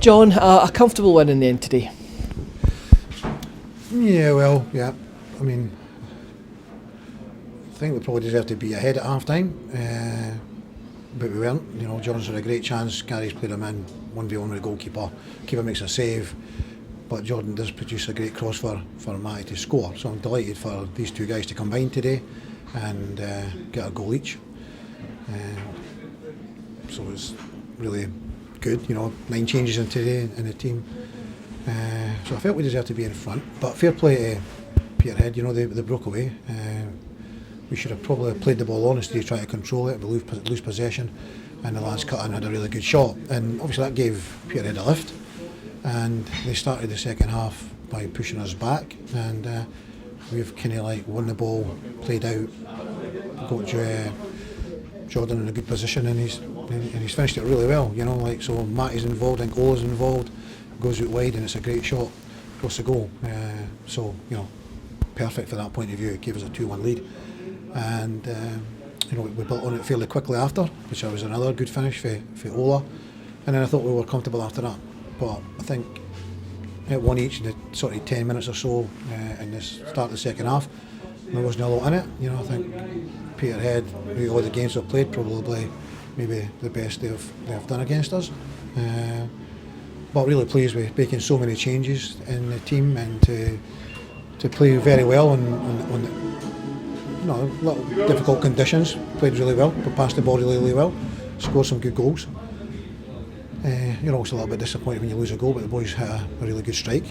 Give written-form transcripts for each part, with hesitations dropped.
John, a comfortable win in the end today. Yeah. I mean, I think we probably deserved to be ahead at half time, but we weren't. You know, John's had a great chance. Gary's played him in 1v1 with the goalkeeper. Keeper makes a save, but Jordan does produce a great cross for Matty to score. So I'm delighted for these two guys to combine today and get a goal each. So it's really good. You know, 9 changes in today in the team. So I felt we deserved to be in front. But fair play to Peterhead. You know, they broke away. We should have probably played the ball on instead of trying to control it. We lose possession, and the lads cut in, had a really good shot, and obviously that gave Peterhead a lift. And they started the second half by pushing us back, and we've kind of like won the ball, played out, got Jordan in a good position, and he's finished it really well. You know, like, so Matty's involved and Ola's involved, goes out wide, and it's a great shot across the goal. So you know, perfect for that point of view. It gave us a 2-1 lead. And you know, we built on it fairly quickly after, which was another good finish for Ola, and then I thought we were comfortable after that. But I think at 1 each in the sort of 10 minutes or so in the start of the second half, there wasn't a lot in it. You know, I think Peterhead, all the games they've played, probably maybe the best they've done against us. But really pleased with making so many changes in the team and to play very well on little difficult conditions. Played really well, but passed the ball really well, scored some good goals. You're always a little bit disappointed when you lose a goal, but the boys hit a really good strike.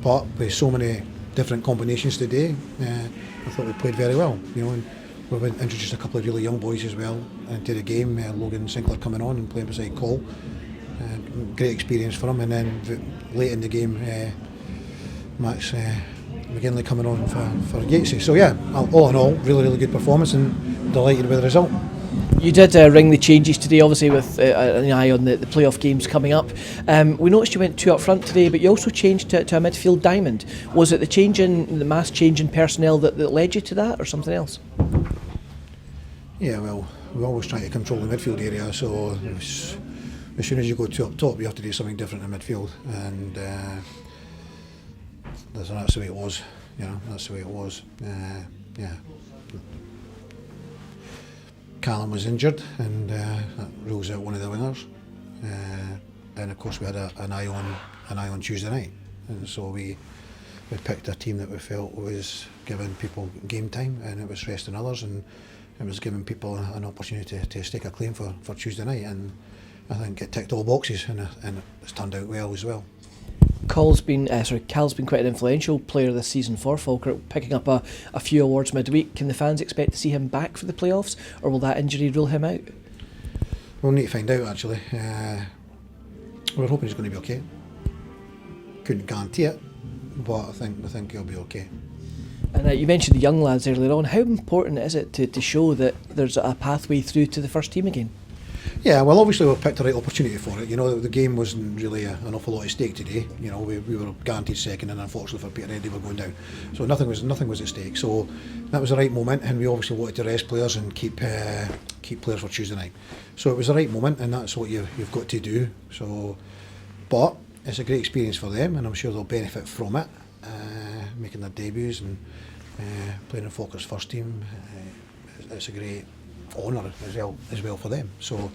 But with so many different combinations today, I thought we played very well. You know, and we've introduced a couple of really young boys as well into the game. Logan Sinclair coming on and playing beside Cole. Great experience for him. And then late in the game, Max McGlynn coming on for Gatesy. So yeah, all in all, really good performance, and delighted with the result. You did ring the changes today, obviously with an eye on the playoff games coming up. We noticed you went 2 up front today, but you also changed to a midfield diamond. Was it the mass change in personnel that led you to that, or something else? Yeah, well, we always try to control the midfield area, so as soon as you go 2 up top, you have to do something different in midfield, and that's the way it was. You know, that's the way it was. Yeah. Calum was injured, and that rules out one of the wingers. And of course we had an eye on Tuesday night, and so we picked a team that we felt was giving people game time, and it was resting others, and it was giving people an opportunity to stake a claim for Tuesday night. And I think it ticked all boxes, and it's turned out well as well. Cal's been quite an influential player this season for Falkirk, picking up a few awards midweek. Can the fans expect to see him back for the playoffs, or will that injury rule him out? We'll need to find out, actually. We're hoping he's going to be okay. Couldn't guarantee it, but I think he'll be okay. And you mentioned the young lads earlier on. How important is it to show that there's a pathway through to the first team again? Yeah, well, obviously we've picked the right opportunity for it. You know, the game wasn't really an awful lot at stake today. You know, we were guaranteed second, and unfortunately for Peterhead they were going down. So nothing was at stake. So that was the right moment, and we obviously wanted to rest players and keep players for Tuesday night. So it was the right moment, and that's what you've got to do. So, but it's a great experience for them, and I'm sure they'll benefit from it, making their debuts and playing in Falkirk's first team. It's a great honour as well for them. So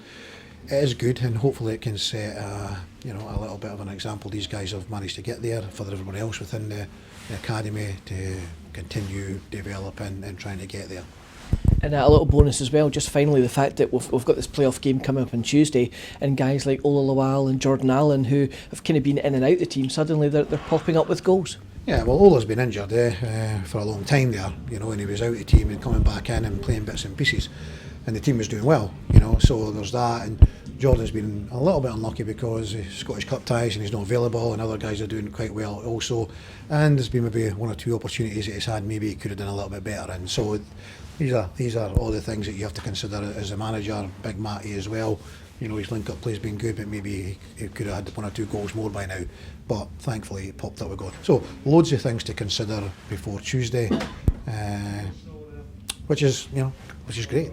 it is good, and hopefully it can set a little bit of an example. These guys have managed to get there for everyone else within the academy to continue developing and trying to get there. And a little bonus as well, just finally, the fact that we've got this playoff game coming up on Tuesday, and guys like Ola Lawal and Jordan Allen, who have kind of been in and out the team, suddenly they're popping up with goals. Yeah, well, Ola's been injured for a long time there, you know, and he was out of the team and coming back in and playing bits and pieces, and the team was doing well, you know, so there's that. And Jordan's been a little bit unlucky because he's Scottish Cup ties and he's not available, and other guys are doing quite well also, and there's been maybe 1 or 2 opportunities that he's had maybe he could have done a little bit better in. So these are all the things that you have to consider as a manager. Big Matty as well, you know, his link-up play's been good, but maybe he could have had 1 or 2 goals more by now, but thankfully he popped up with God. So loads of things to consider before Tuesday, which is great.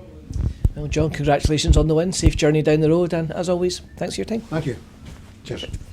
Well, John, congratulations on the win. Safe journey down the road, and as always, thanks for your time. Thank you. Cheers.